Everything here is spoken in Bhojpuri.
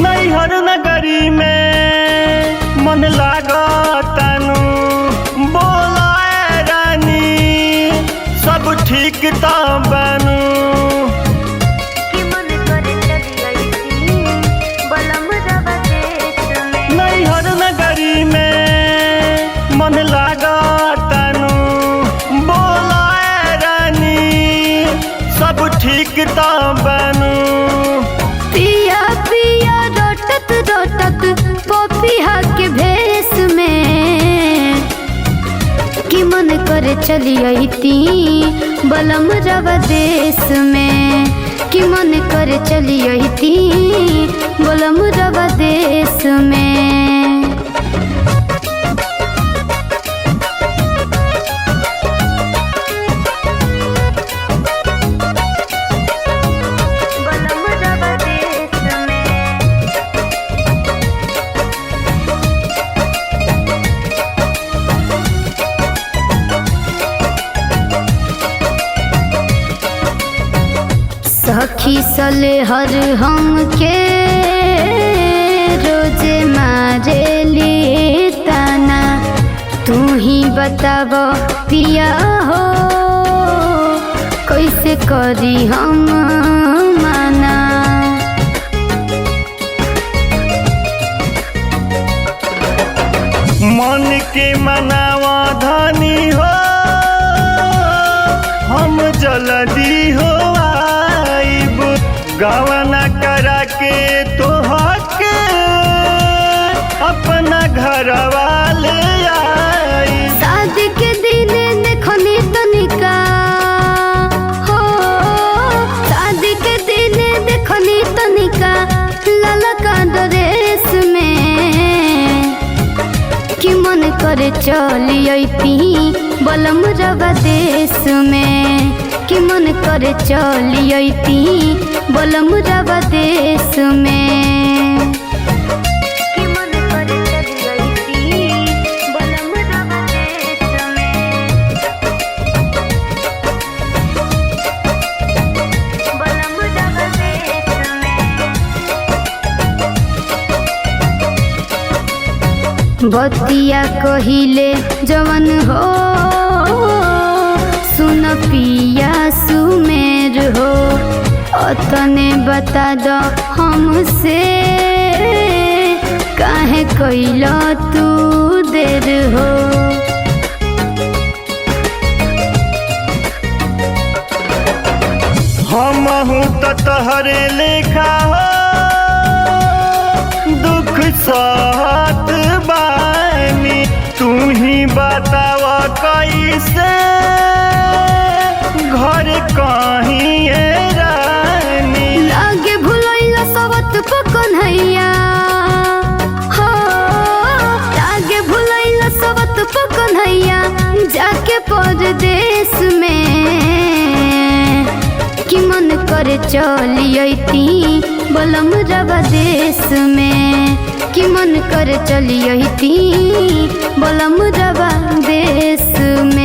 नैहर नगरी में मन लागतानु बोलाए रानी सब ठीक ता बनू नैहर नगरी में मन लागतानु बोलाए रानी सब ठीक ता बनू पिया पिया रोटत रोटत पपिया के भेस में कि मन करे चली अइती बलम रवा देश में कि मन करे चली अइती बलम रवा देश में। सखी सले हर हम के रोजे मारे लिए ताना तू ही बताब पिया हो कैसे करी हम माना। मन के मनावा धानी हो हम जल्दी हो गावना करा के तो हके अपना घर वाले आई शादी के दिन देखनी तनिका हो शादी के दिन देखनी तनिका ललका ड्रेस में कि मन करे चली अइती बलम रवा देश में कि मन करे चली अइती बलम रवा देश में। कि मन करे चली अइती बलम रवा देश में बलम रवा देश में। बतिया कहिले जवन हो सुन पिया सुमेर हो अतने बता दो हमसे काहे कइला तू देर हो। हमहू तो तहरे लेखा हो दुख सहत बानी तू ही बतावा कैसे घर कहीं रानी लागे भुलैला सबत पकन्हैया हो लागे भुलैला सबत पकन्हैया जाके परदेश में कि मन करे चली अइती बलम रवा देश में कि मन करे चली अइती बलम रवा देश में।